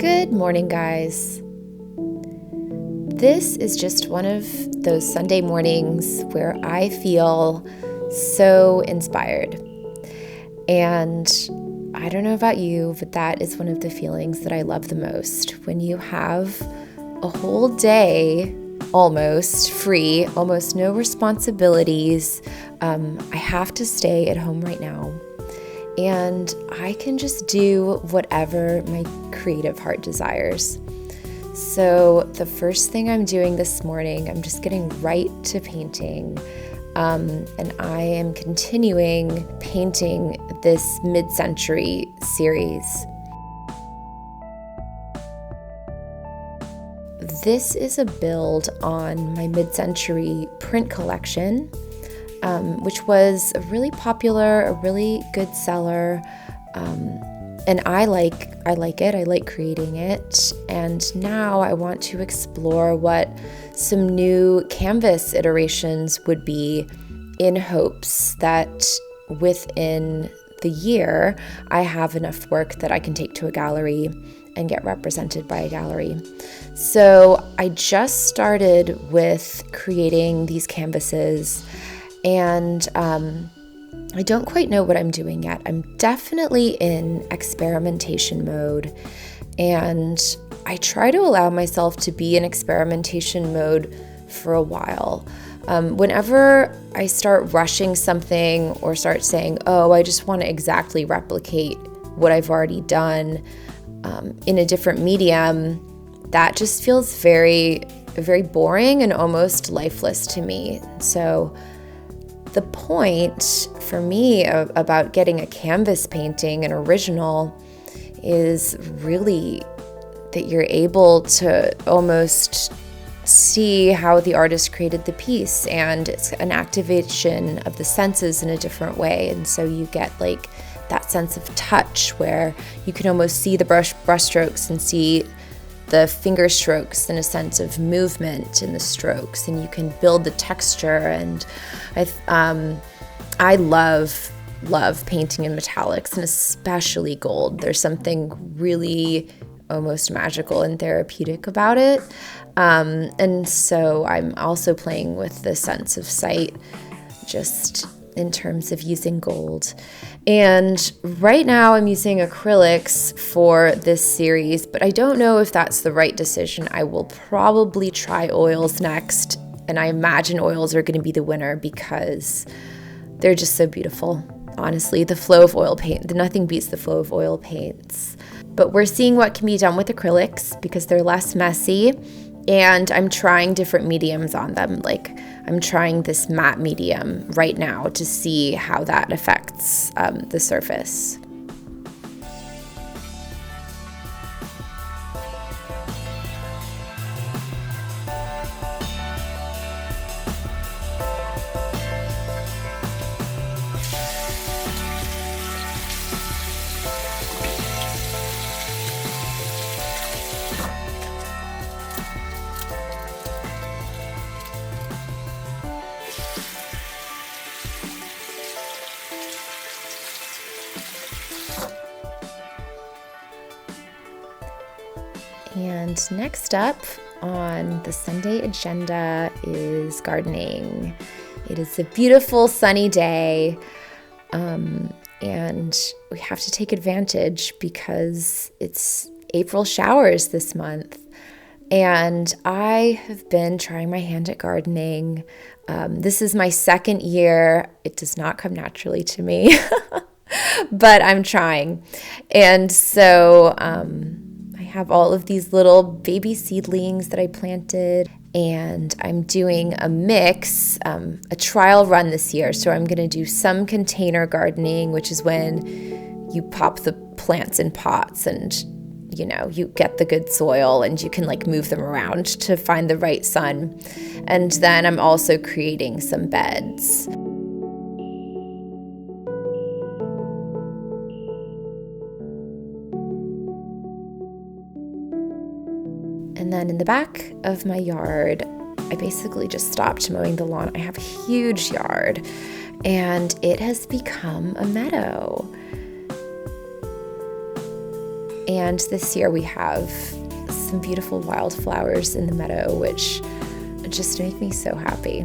Good morning, guys. This is just one of those Sunday mornings where I feel so inspired. And I don't know about you, but that is one of the feelings that I love the most. When you have a whole day almost free, almost no responsibilities. I have to stay at home right now. And I can just do whatever my creative heart desires. So the first thing I'm doing this morning, I'm just getting right to painting. And I am continuing painting this mid-century series. This is a build on my mid-century print collection, which was a really popular, a really good seller, and I like it. I like creating it, and now I want to explore what some new canvas iterations would be, in hopes that within the year I have enough work that I can take to a gallery and get represented by a gallery. So I just started with creating these canvases. And I don't quite know what I'm doing yet. I'm definitely in experimentation mode. And I try to allow myself to be in experimentation mode for a while. Whenever I start rushing something or start saying, I just want to exactly replicate what I've already done in a different medium, that just feels very, very boring and almost lifeless to me. So the point for me about getting a canvas painting, an original, is really that you're able to almost see how the artist created the piece, and it's an activation of the senses in a different way. And so you get like that sense of touch where you can almost see the brush strokes and see the finger strokes and a sense of movement in the strokes, and you can build the texture. And I love painting in metallics, and especially gold. There's something really almost magical and therapeutic about it. And so I'm also playing with the sense of sight, just in terms of using gold. And right now I'm using acrylics for this series, but I don't know if that's the right decision. I will probably try oils next, and I imagine oils are going to be the winner because they're just so beautiful. Honestly, the flow of oil paint, nothing beats the flow of oil paints. But we're seeing what can be done with acrylics because they're less messy. And I'm trying different mediums on them. Like I'm trying this matte medium right now to see how that affects the surface. And next up on the Sunday agenda is gardening. It is a beautiful sunny day, and we have to take advantage because it's April showers this month. And I have been trying my hand at gardening. This is my second year. It does not come naturally to me, but I'm trying. And so I have all of these little baby seedlings that I planted, and I'm doing a mix, a trial run this year. So I'm going to do some container gardening, which is when you pop the plants in pots and, you get the good soil and you can like move them around to find the right sun. And then I'm also creating some beds. And then in the back of my yard, I basically just stopped mowing the lawn. I have a huge yard, and it has become a meadow. And this year we have some beautiful wildflowers in the meadow, which just make me so happy.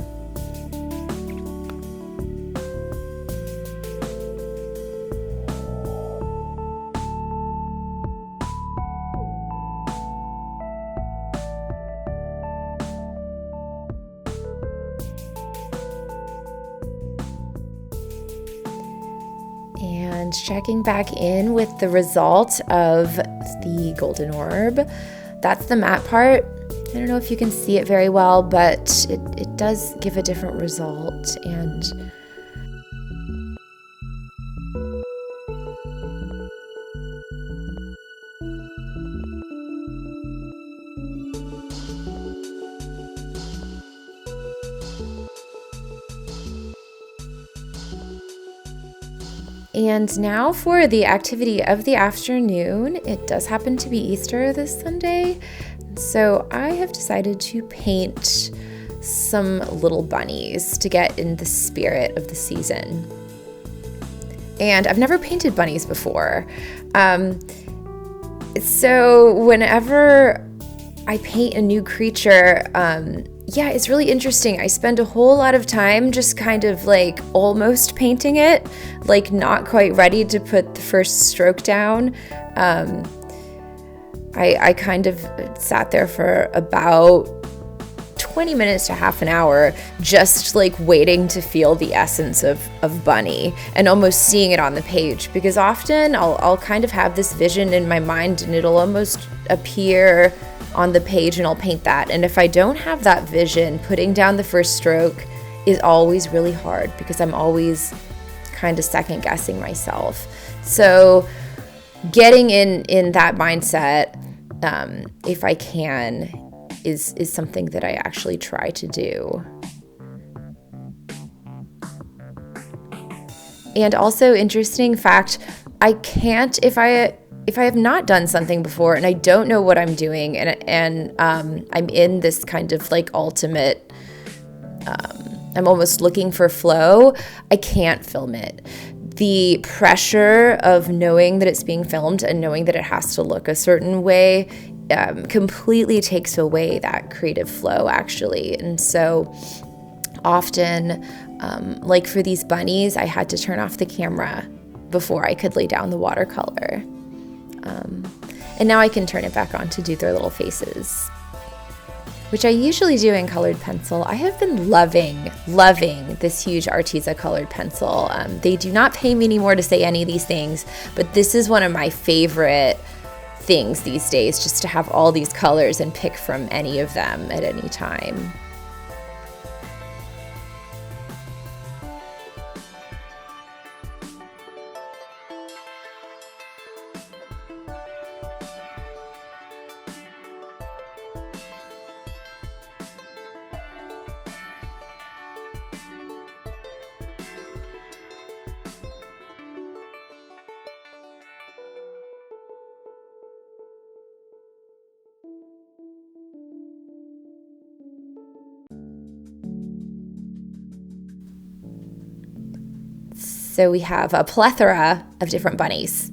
And checking back in with the result of the golden orb. That's the matte part. I don't know if you can see it very well, but it does give a different result. And now for the activity of the afternoon. It does happen to be Easter this Sunday, so I have decided to paint some little bunnies to get in the spirit of the season. And I've never painted bunnies before. So whenever I paint a new creature, it's really interesting. I spend a whole lot of time just kind of like almost painting it, like not quite ready to put the first stroke down. I kind of sat there for about 20 minutes to half an hour, just like waiting to feel the essence of bunny and almost seeing it on the page, because often I'll kind of have this vision in my mind and it'll almost appear on the page and I'll paint that. And if I don't have that vision, putting down the first stroke is always really hard because I'm always kind of second guessing myself. So getting in that mindset, if I can, is something that I actually try to do. And also, interesting fact, I can't, if I have not done something before and I don't know what I'm doing and I'm in this kind of like ultimate, I'm almost looking for flow, I can't film it. The pressure of knowing that it's being filmed and knowing that it has to look a certain way completely takes away that creative flow, actually. And so often, like for these bunnies, I had to turn off the camera before I could lay down the watercolor. And now I can turn it back on to do their little faces, which I usually do in colored pencil. I have been loving this huge Arteza colored pencil. They do not pay me anymore to say any of these things, but this is one of my favorite things these days, just to have all these colors and pick from any of them at any time. So we have a plethora of different bunnies.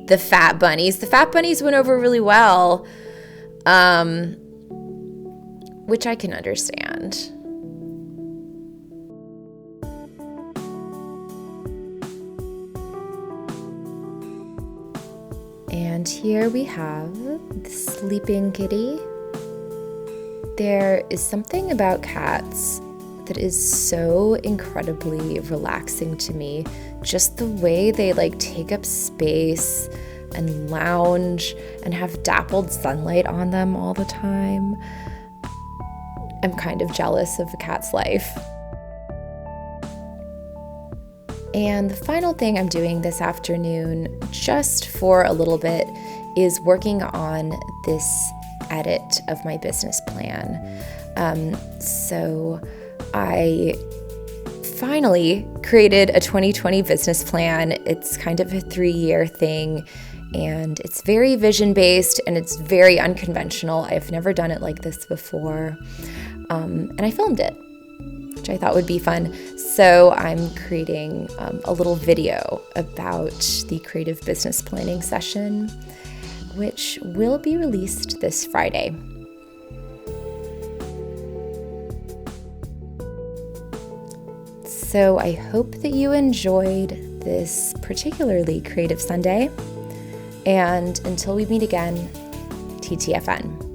The fat bunnies. The fat bunnies went over really well, which I can understand. And here we have the sleeping kitty. There is something about cats that is so incredibly relaxing to me. Just the way they like take up space and lounge and have dappled sunlight on them all the time. I'm kind of jealous of a cat's life. And the final thing I'm doing this afternoon, just for a little bit, is working on this edit of my business plan. So I finally created a 2020 business plan. It's kind of a 3-year thing, and it's very vision-based and it's very unconventional. I've never done it like this before, and I filmed it, which I thought would be fun. So I'm creating a little video about the creative business planning session, which will be released this Friday. So I hope that you enjoyed this particularly creative Sunday. And until we meet again, TTFN.